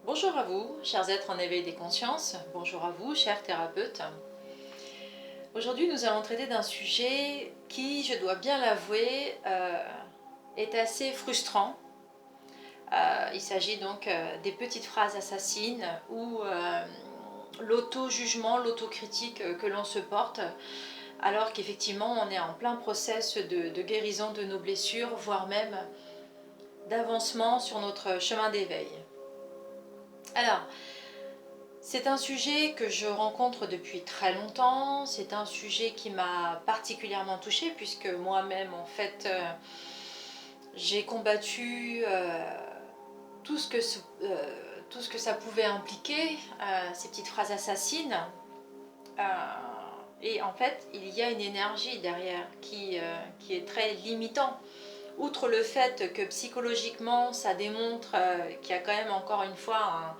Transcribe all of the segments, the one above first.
Bonjour à vous, chers êtres en éveil des consciences. Bonjour à vous, chers thérapeutes. Aujourd'hui, nous allons traiter d'un sujet qui, je dois bien l'avouer, est assez frustrant. Il s'agit donc des petites phrases assassines ou l'auto-jugement, l'autocritique que l'on se porte, alors qu'effectivement, on est en plein process de guérison de nos blessures, voire même d'avancement sur notre chemin d'éveil. Alors, c'est un sujet que je rencontre depuis très longtemps, c'est un sujet qui m'a particulièrement touchée puisque moi-même en fait j'ai combattu tout, ce que, tout ce que ça pouvait impliquer, ces petites phrases assassines. Euh, et en fait il y a une énergie derrière qui est très limitant. Outre le fait que psychologiquement ça démontre qu'il y a quand même encore une fois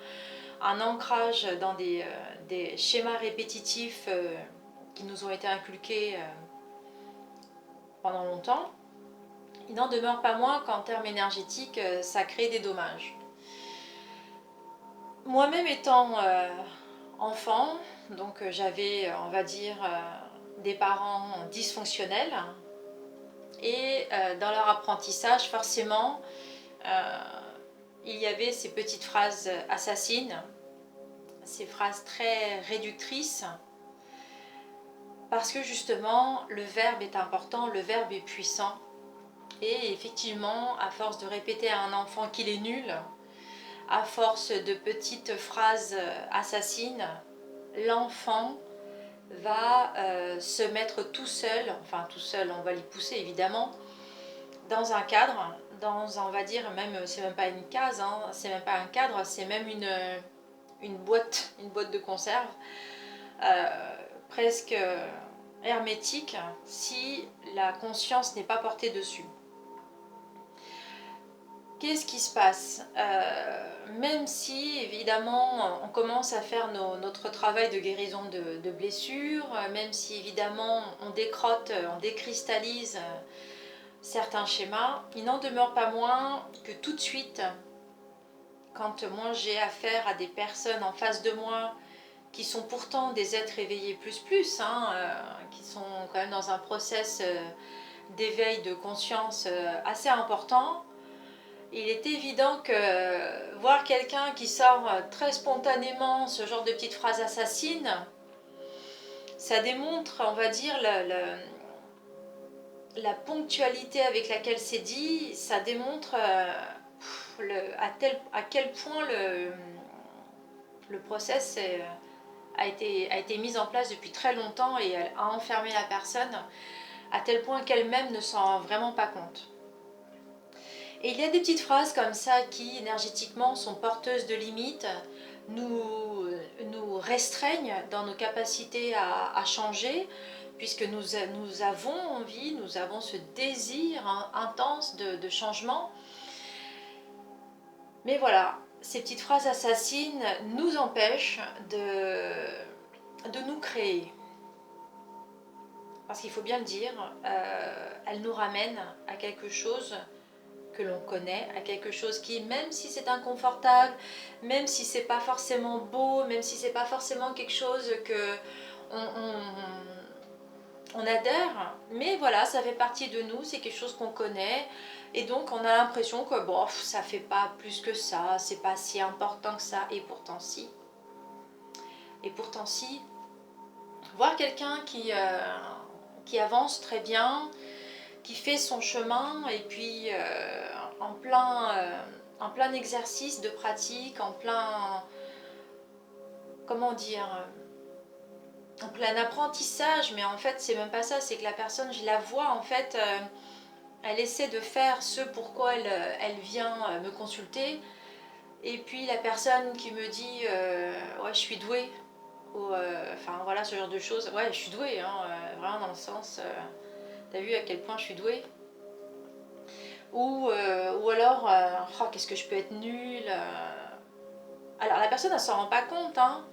un ancrage dans des schémas répétitifs qui nous ont été inculqués pendant longtemps, il n'en demeure pas moins qu'en termes énergétiques, ça crée des dommages. Moi-même étant enfant, donc j'avais, on va dire, des parents dysfonctionnels, et dans leur apprentissage, forcément, euh, il y avait ces petites phrases assassines, ces phrases très réductrices, parce que justement le verbe est important, le verbe est puissant, et effectivement à force de répéter à un enfant qu'il est nul, à force de petites phrases assassines, l'enfant va se mettre tout seul, enfin tout seul, on va l'y pousser évidemment, dans un cadre, dans, on va dire, même, c'est même pas une case, hein, c'est même pas un cadre, c'est même une boîte de conserve, presque hermétique, si la conscience n'est pas portée dessus. Qu'est-ce qui se passe même si évidemment on commence à faire notre travail de guérison de blessures, même si évidemment on décrotte, on décristallise certains schémas, il n'en demeure pas moins que tout de suite, quand moi j'ai affaire à des personnes en face de moi qui sont pourtant des êtres éveillés plus, hein, qui sont quand même dans un process d'éveil de conscience assez important, il est évident que voir quelqu'un qui sort très spontanément ce genre de petites phrases assassines, ça démontre, on va dire, la ponctualité avec laquelle c'est dit, ça démontre à quel point le process a été mis en place depuis très longtemps et a enfermé la personne à tel point qu'elle-même ne s'en rend vraiment pas compte. Et il y a des petites phrases comme ça qui énergétiquement sont porteuses de limites, nous restreignent dans nos capacités à changer, puisque nous avons envie, nous avons ce désir intense de changement. Mais voilà, ces petites phrases assassines nous empêchent de nous créer. Parce qu'il faut bien le dire, elles nous ramènent à quelque chose que l'on connaît, à quelque chose qui, même si c'est inconfortable, même si c'est pas forcément beau, même si c'est pas forcément quelque chose que on adhère, mais voilà, ça fait partie de nous, c'est quelque chose qu'on connaît, et donc on a l'impression que bon, ça fait pas plus que ça, c'est pas si important que ça, et pourtant si. Et pourtant si. Voir quelqu'un qui avance très bien, qui fait son chemin, et puis en plein exercice de pratique, en plein, comment dire, en plein apprentissage, mais en fait c'est même pas ça, c'est que la personne, je la vois en fait, elle essaie de faire ce pourquoi elle vient me consulter, et puis la personne qui me dit ouais je suis douée, ou enfin voilà ce genre de choses, ouais je suis douée, hein, vraiment dans le sens, t'as vu à quel point je suis douée, ou alors oh, qu'est-ce que je peux être nulle, alors la personne elle s'en rend pas compte, hein,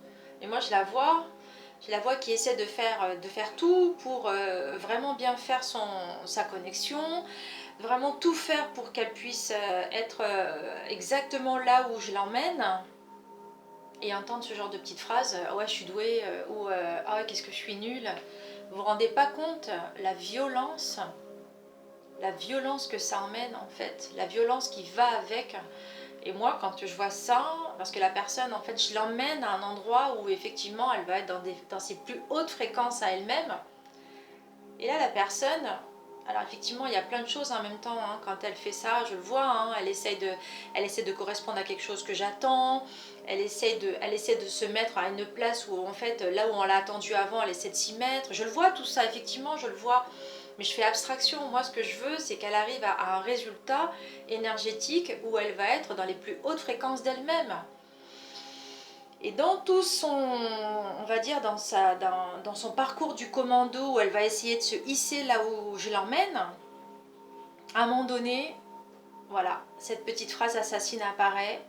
et moi je la vois qui essaie de faire tout pour vraiment bien faire sa connexion, vraiment tout faire pour qu'elle puisse être exactement là où je l'emmène, et entendre ce genre de petites phrases, ah ouais je suis douée, ou ah ouais qu'est-ce que je suis nulle. Vous vous rendez pas compte la violence que ça emmène en fait, la violence qui va avec. Et moi quand je vois ça, parce que la personne en fait je l'emmène à un endroit où effectivement elle va être dans ses plus hautes fréquences à elle-même. Et là la personne, alors effectivement il y a plein de choses en même temps, hein, quand elle fait ça, je le vois, hein, elle essaie de correspondre à quelque chose que j'attends, elle essaie de se mettre à une place où en fait là où on l'a attendu avant, elle essaie de s'y mettre, je le vois tout ça, effectivement je le vois, mais je fais abstraction. Moi ce que je veux c'est qu'elle arrive à un résultat énergétique où elle va être dans les plus hautes fréquences d'elle-même. Et dans tout son, on va dire, dans son parcours du commando, où elle va essayer de se hisser là où je l'emmène, à un moment donné, voilà, cette petite phrase assassine apparaît,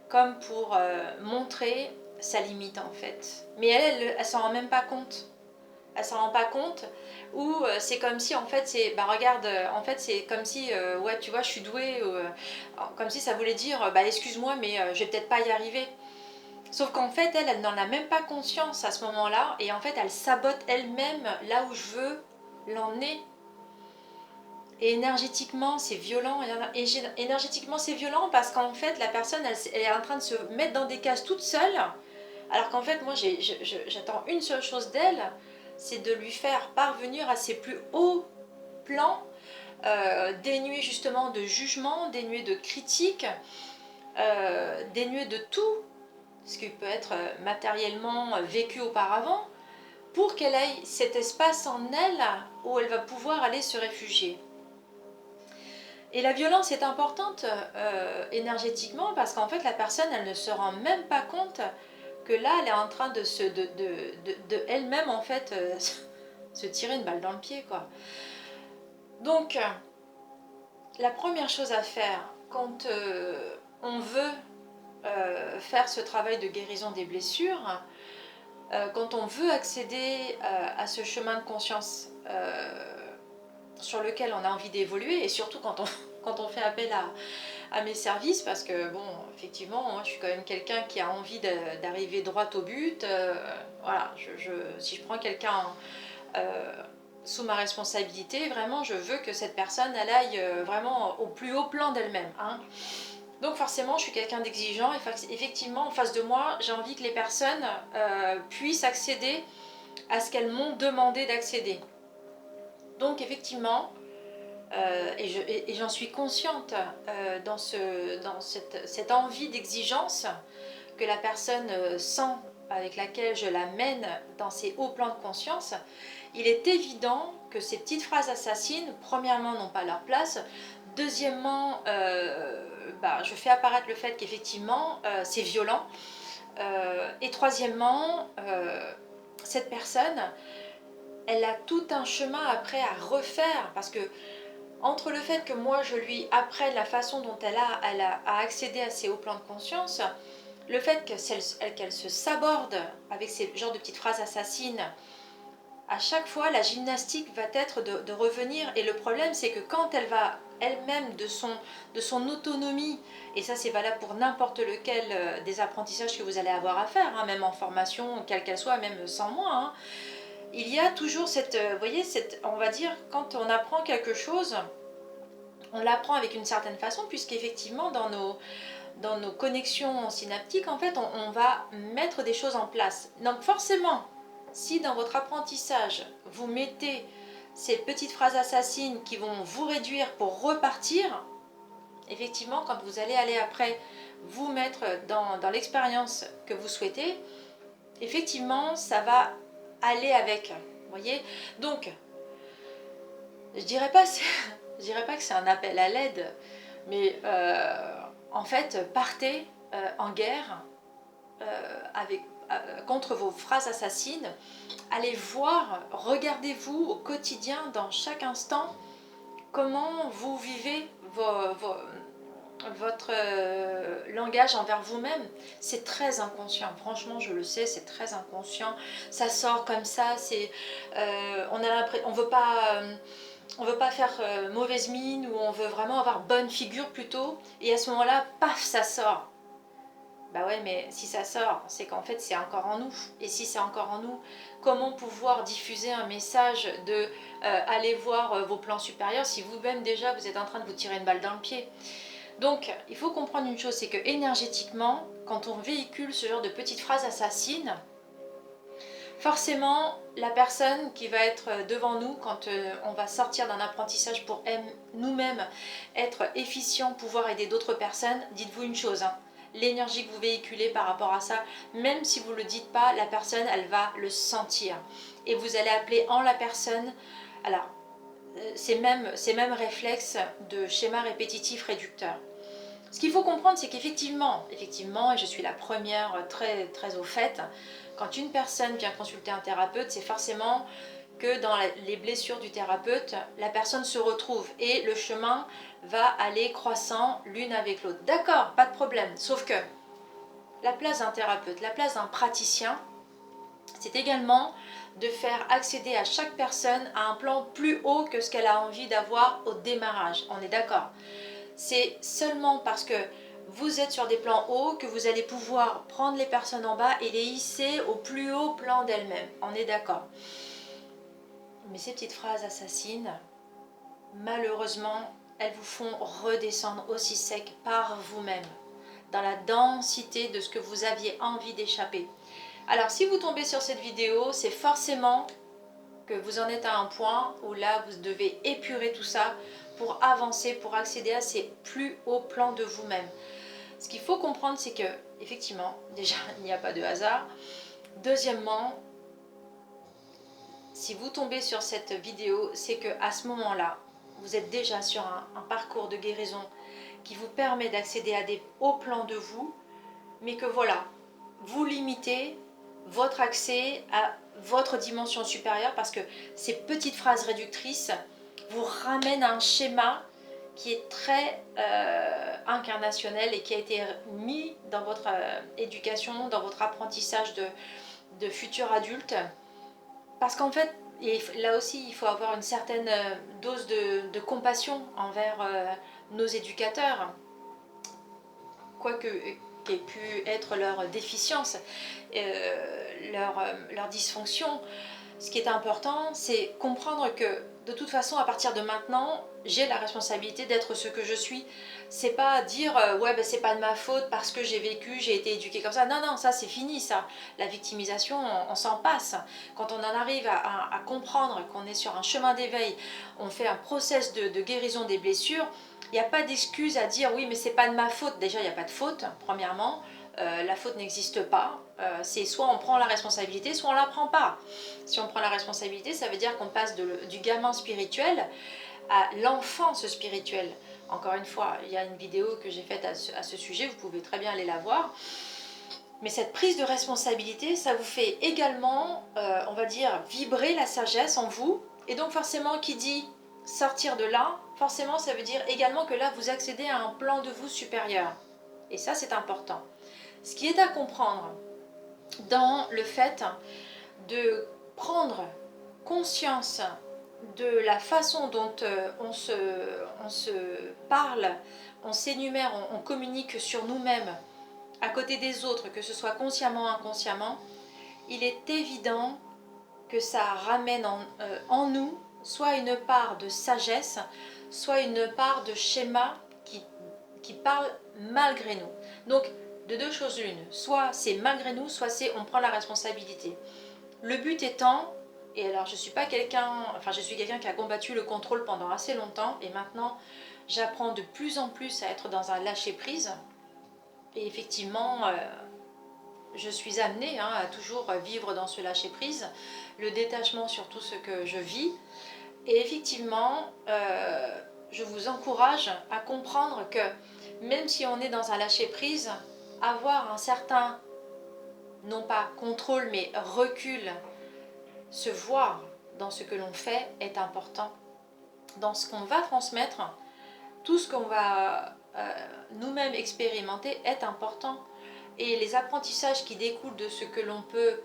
comme pour montrer sa limite en fait. Mais elle s'en rend même pas compte. Elle s'en rend pas compte, ou c'est comme si en fait c'est, bah regarde, en fait c'est comme si, ouais tu vois je suis douée, comme si ça voulait dire, bah excuse-moi mais je vais peut-être pas y arriver. Sauf qu'en fait, elle n'en a même pas conscience à ce moment-là, et en fait, elle sabote elle-même là où je veux l'emmener. Et énergétiquement, c'est violent. Énergétiquement, c'est violent parce qu'en fait, la personne, elle est en train de se mettre dans des cases toute seule, alors qu'en fait, moi, j'attends une seule chose d'elle, c'est de lui faire parvenir à ses plus hauts plans, dénués justement de jugement, dénués de critique, dénués de tout ce qui peut être matériellement vécu auparavant, pour qu'elle ait cet espace en elle où elle va pouvoir aller se réfugier. Et la violence est importante énergétiquement parce qu'en fait la personne elle ne se rend même pas compte que là elle est en train de elle-même en fait se tirer une balle dans le pied quoi. Donc la première chose à faire quand on veut faire ce travail de guérison des blessures, quand on veut accéder à ce chemin de conscience sur lequel on a envie d'évoluer, et surtout quand on fait appel à mes services, parce que bon, effectivement, moi, je suis quand même quelqu'un qui a envie d'arriver droit au but. Voilà, si je prends quelqu'un sous ma responsabilité, vraiment, je veux que cette personne elle aille vraiment au plus haut plan d'elle-même. Hein. Donc forcément, je suis quelqu'un d'exigeant et effectivement, en face de moi, j'ai envie que les personnes puissent accéder à ce qu'elles m'ont demandé d'accéder. Donc effectivement, et j'en suis consciente dans cette envie d'exigence que la personne sent, avec laquelle je la mène dans ces hauts plans de conscience, il est évident que ces petites phrases assassines, premièrement, n'ont pas leur place. Deuxièmement, je fais apparaître le fait qu'effectivement, c'est violent. Et troisièmement, cette personne, elle a tout un chemin après à refaire, parce que entre le fait que moi je lui apprenne la façon dont elle a accédé à ces hauts plans de conscience, le fait qu'elle se saborde avec ces genres de petites phrases assassines, à chaque fois la gymnastique va être de revenir, et le problème c'est que quand elle va elle-même de son autonomie, et ça c'est valable pour n'importe lequel des apprentissages que vous allez avoir à faire, hein, même en formation, quelle qu'elle soit, même sans moi, hein, il y a toujours cette, vous voyez, on va dire, quand on apprend quelque chose, on l'apprend avec une certaine façon, puisqu'effectivement dans nos connexions synaptiques, en fait, on va mettre des choses en place. Donc forcément, si dans votre apprentissage, vous mettez ces petites phrases assassines qui vont vous réduire pour repartir, effectivement, quand vous allez aller après vous mettre dans l'expérience que vous souhaitez, effectivement, ça va aller avec. Vous voyez? Donc, je dirais pas que c'est un appel à l'aide, mais en fait, partez en guerre contre vos phrases assassines. Allez voir, regardez-vous au quotidien, dans chaque instant, comment vous vivez votre langage envers vous-même. C'est très inconscient, franchement je le sais, c'est très inconscient, ça sort comme ça, on veut pas... on veut pas faire mauvaise mine, ou on veut vraiment avoir bonne figure plutôt, et à ce moment-là, paf, ça sort. Bah ouais, mais si ça sort, c'est qu'en fait c'est encore en nous. Et si c'est encore en nous, comment pouvoir diffuser un message de aller voir vos plans supérieurs si vous-même déjà vous êtes en train de vous tirer une balle dans le pied? Donc il faut comprendre une chose, c'est que énergétiquement, quand on véhicule ce genre de petites phrases assassines, forcément la personne qui va être devant nous quand on va sortir d'un apprentissage pour nous-mêmes être efficient, pouvoir aider d'autres personnes, dites-vous une chose, hein, l'énergie que vous véhiculez par rapport à ça, même si vous ne le dites pas, la personne elle va le sentir et vous allez appeler en la personne. Alors ces mêmes réflexes de schéma répétitif réducteur. Ce qu'il faut comprendre, c'est qu'effectivement, et je suis la première très au fait, quand une personne vient consulter un thérapeute, c'est forcément que dans les blessures du thérapeute, la personne se retrouve et le chemin va aller croissant l'une avec l'autre. D'accord, pas de problème, sauf que la place d'un thérapeute, la place d'un praticien, c'est également de faire accéder à chaque personne à un plan plus haut que ce qu'elle a envie d'avoir au démarrage. On est d'accord? C'est seulement parce que vous êtes sur des plans hauts que vous allez pouvoir prendre les personnes en bas et les hisser au plus haut plan d'elles-mêmes. On est d'accord. Mais ces petites phrases assassines, malheureusement, elles vous font redescendre aussi sec par vous-même, dans la densité de ce que vous aviez envie d'échapper. Alors si vous tombez sur cette vidéo, c'est forcément que vous en êtes à un point où là vous devez épurer tout ça pour avancer, pour accéder à ces plus hauts plans de vous-même. Ce qu'il faut comprendre, c'est que effectivement, déjà il n'y a pas de hasard. Deuxièmement, si vous tombez sur cette vidéo, c'est que à ce moment-là, vous êtes déjà sur un parcours de guérison qui vous permet d'accéder à des hauts plans de vous, mais que voilà, vous limitez votre accès à votre dimension supérieure parce que ces petites phrases réductrices vous ramènent à un schéma qui est très incarnationnel et qui a été mis dans votre éducation, dans votre apprentissage de futur adulte. Parce qu'en fait, et là aussi, il faut avoir une certaine dose de compassion envers nos éducateurs, quoique qu'ait pu être leur déficience, leur dysfonction. Ce qui est important, c'est comprendre que de toute façon, à partir de maintenant, j'ai la responsabilité d'être ce que je suis. C'est pas dire ouais ben c'est pas de ma faute parce que j'ai vécu, j'ai été éduquée comme ça. Non, non, ça c'est fini ça. La victimisation, on s'en passe. Quand on en arrive à comprendre qu'on est sur un chemin d'éveil, on fait un process de guérison des blessures, il n'y a pas d'excuse à dire oui mais c'est pas de ma faute. Déjà il n'y a pas de faute, premièrement. La faute n'existe pas. C'est soit on prend la responsabilité, soit on la prend pas. Si on prend la responsabilité, ça veut dire qu'on passe du gamin spirituel à l'enfance spirituelle. Encore une fois, il y a une vidéo que j'ai faite à ce sujet, vous pouvez très bien aller la voir. Mais cette prise de responsabilité, ça vous fait également, on va dire, vibrer la sagesse en vous. Et donc forcément, qui dit sortir de là, forcément, ça veut dire également que là, vous accédez à un plan de vous supérieur. Et ça, c'est important. Ce qui est à comprendre dans le fait de prendre conscience de la façon dont on se parle, on s'énumère, on communique sur nous-mêmes à côté des autres, que ce soit consciemment ou inconsciemment, il est évident que ça ramène en nous soit une part de sagesse, soit une part de schéma qui parle malgré nous. Donc, de deux choses l'une, soit c'est malgré nous, soit c'est on prend la responsabilité. Le but étant, et alors je suis quelqu'un qui a combattu le contrôle pendant assez longtemps, et maintenant j'apprends de plus en plus à être dans un lâcher-prise, et effectivement, je suis amenée à toujours vivre dans ce lâcher-prise, le détachement sur tout ce que je vis, et effectivement, je vous encourage à comprendre que même si on est dans un lâcher-prise, avoir un certain, non pas contrôle, mais recul, se voir dans ce que l'on fait est important. Dans ce qu'on va transmettre, tout ce qu'on va nous-mêmes expérimenter est important. Et les apprentissages qui découlent de ce que l'on peut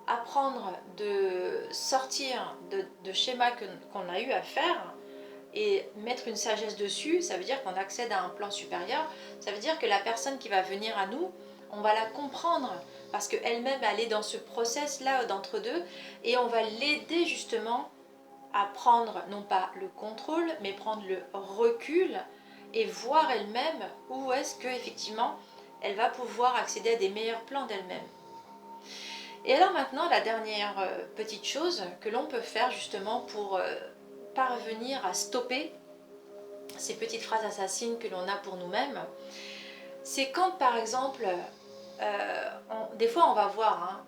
apprendre de sortir de schémas qu'on a eu à faire et mettre une sagesse dessus, ça veut dire qu'on accède à un plan supérieur. Ça veut dire que la personne qui va venir à nous, on va la comprendre, parce qu'elle-même, elle est dans ce process-là d'entre deux, et on va l'aider justement à prendre, non pas le contrôle, mais prendre le recul, et voir elle-même où est-ce que effectivement elle va pouvoir accéder à des meilleurs plans d'elle-même. Et alors maintenant, la dernière petite chose que l'on peut faire justement pour parvenir à stopper ces petites phrases assassines que l'on a pour nous-mêmes, c'est quand par exemple, des fois on va voir,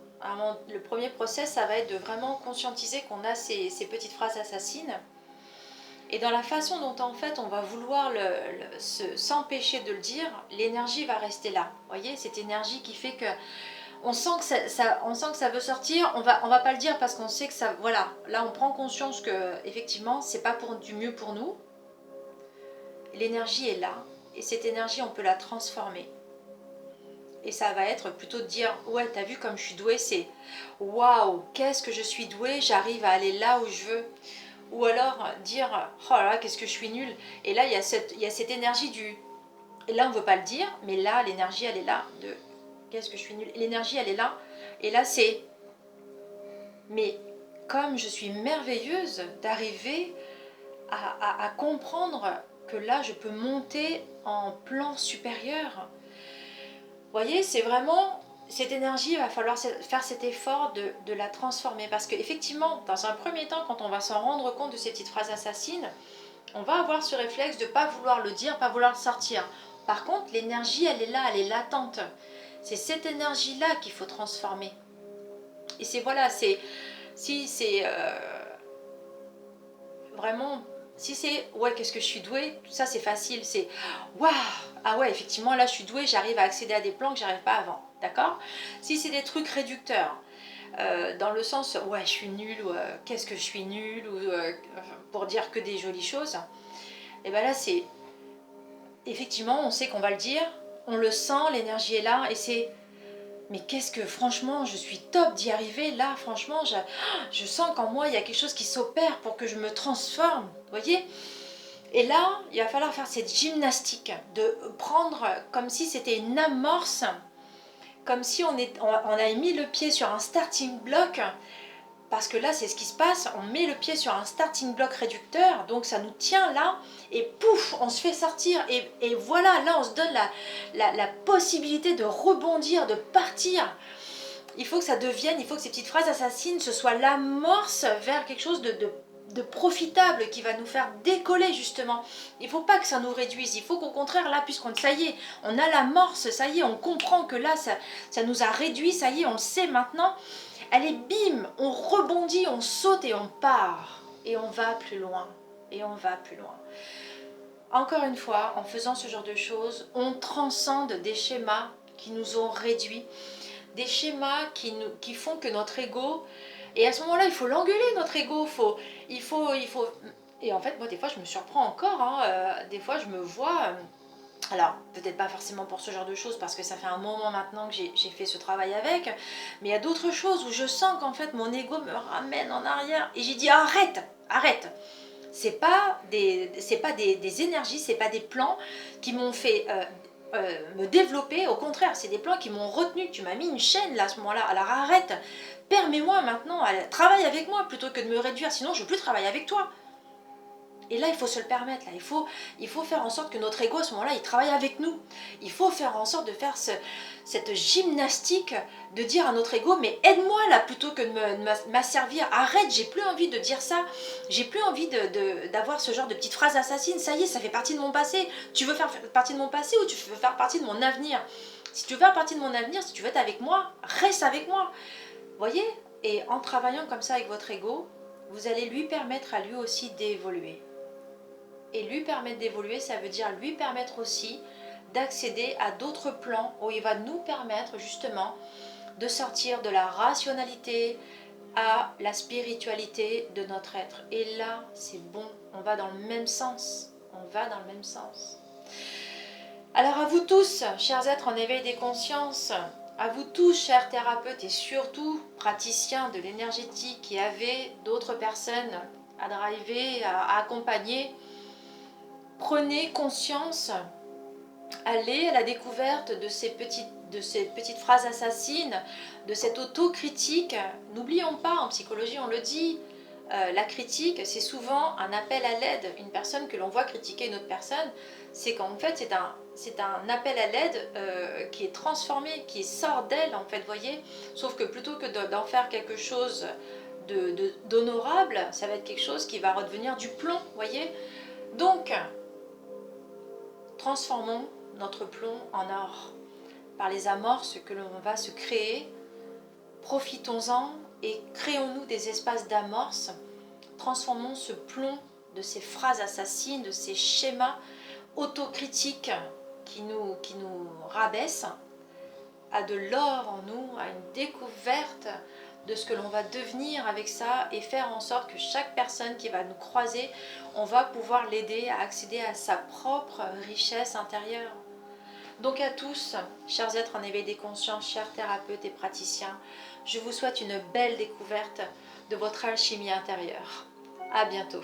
le premier process, ça va être de vraiment conscientiser qu'on a ces petites phrases assassines. Et dans la façon dont en fait on va vouloir s'empêcher de le dire, l'énergie va rester là. Vous voyez, cette énergie qui fait que on sent que ça veut sortir, on va pas le dire parce qu'on sait que ça, voilà, là on prend conscience que effectivement c'est pas pour du mieux pour nous. L'énergie est là et cette énergie on peut la transformer. Et ça va être plutôt de dire ouais, t'as vu comme je suis douée, c'est waouh, qu'est-ce que je suis douée, j'arrive à aller là où je veux. Ou alors dire oh là là, qu'est-ce que je suis nulle. Et là il y a cette énergie du, et là on veut pas le dire, mais là l'énergie elle est là de qu'est-ce que je suis nulle. L'énergie elle est là et là c'est mais comme je suis merveilleuse d'arriver à comprendre que là je peux monter en plan supérieur. Vous voyez, c'est vraiment cette énergie, il va falloir faire cet effort de la transformer. Parce qu'effectivement, dans un premier temps, quand on va s'en rendre compte de ces petites phrases assassines, on va avoir ce réflexe de ne pas vouloir le dire, pas vouloir le sortir. Par contre, l'énergie, elle est là, elle est latente. C'est cette énergie-là qu'il faut transformer. Et c'est voilà, c'est si c'est vraiment, si c'est ouais, qu'est-ce que je suis douée, tout ça c'est facile, c'est waouh, ah ouais, effectivement là je suis douée, j'arrive à accéder à des plans que j'arrive pas avant, d'accord. Si c'est des trucs réducteurs, dans le sens ouais, je suis nulle, ou qu'est-ce que je suis nulle, ou pour dire que des jolies choses, et ben là c'est effectivement, on sait qu'on va le dire, on le sent, l'énergie est là, et c'est mais qu'est-ce que, franchement, je suis top d'y arriver. Là, franchement, je sens qu'en moi, il y a quelque chose qui s'opère pour que je me transforme. Vous voyez? Et là, il va falloir faire cette gymnastique, de prendre comme si c'était une amorce, comme si on a mis le pied sur un starting block. Parce que là, c'est ce qui se passe, on met le pied sur un starting block réducteur, donc ça nous tient là, et pouf, on se fait sortir, et voilà, là on se donne la possibilité de rebondir, de partir. Il faut que ça devienne, il faut que ces petites phrases assassines, ce soit l'amorce vers quelque chose de profitable, qui va nous faire décoller justement. Il ne faut pas que ça nous réduise, il faut qu'au contraire, là, puisqu'on, ça y est, on a l'amorce, ça y est, on comprend que là, ça nous a réduit, ça y est, on le sait maintenant. Allez, bim, on rebondit, on saute et on part. Et on va plus loin. Et on va plus loin. Encore une fois, en faisant ce genre de choses, on transcende des schémas qui nous ont réduits. Des schémas qui font que notre ego... Et à ce moment-là, il faut l'engueuler, notre ego. Il faut... Et en fait, moi, des fois, je me surprends encore. Des fois, je me vois... Alors, peut-être pas forcément pour ce genre de choses, parce que ça fait un moment maintenant que j'ai fait ce travail avec, mais il y a d'autres choses où je sens qu'en fait mon ego me ramène en arrière, et j'ai dit arrête, arrête. C'est pas des énergies, c'est pas des plans qui m'ont fait me développer, au contraire, c'est des plans qui m'ont retenu, tu m'as mis une chaîne là à ce moment-là, alors arrête, permets-moi maintenant, travaille avec moi plutôt que de me réduire, sinon je ne veux plus travailler avec toi. Et là, il faut se le permettre. Là. Il faut faire en sorte que notre ego, à ce moment-là, il travaille avec nous. Il faut faire en sorte de faire cette gymnastique, de dire à notre ego, mais aide-moi là, plutôt que de m'asservir. Arrête, j'ai plus envie de dire ça. J'ai plus envie d'avoir ce genre de petites phrases assassines. Ça y est, ça fait partie de mon passé. Tu veux faire partie de mon passé ou tu veux faire partie de mon avenir? Si tu veux faire partie de mon avenir, si tu veux être avec moi, reste avec moi. Vous voyez? Et en travaillant comme ça avec votre ego, vous allez lui permettre à lui aussi d'évoluer. Et lui permettre d'évoluer, ça veut dire lui permettre aussi d'accéder à d'autres plans où il va nous permettre justement de sortir de la rationalité à la spiritualité de notre être. Et là, c'est bon, on va dans le même sens. On va dans le même sens. Alors à vous tous, chers êtres en éveil des consciences, à vous tous, chers thérapeutes et surtout praticiens de l'énergétique qui avez d'autres personnes à driver, à accompagner, prenez conscience aller à la découverte de ces petites phrases assassines, de cette autocritique. N'oublions pas, en psychologie on le dit, la critique c'est souvent un appel à l'aide. Une personne que l'on voit critiquer une autre personne, c'est qu'en fait c'est un appel à l'aide qui est transformé, qui sort d'elle en fait, voyez. Sauf que plutôt que d'en faire quelque chose d'honorable, ça va être quelque chose qui va redevenir du plomb, voyez. Donc, transformons notre plomb en or par les amorces que l'on va se créer. Profitons-en et créons-nous des espaces d'amorces. Transformons ce plomb de ces phrases assassines, de ces schémas autocritiques qui nous rabaissent, à de l'or en nous, à une découverte de ce que l'on va devenir avec ça, et faire en sorte que chaque personne qui va nous croiser, on va pouvoir l'aider à accéder à sa propre richesse intérieure. Donc à tous, chers êtres en éveil des consciences, chers thérapeutes et praticiens, je vous souhaite une belle découverte de votre alchimie intérieure. À bientôt.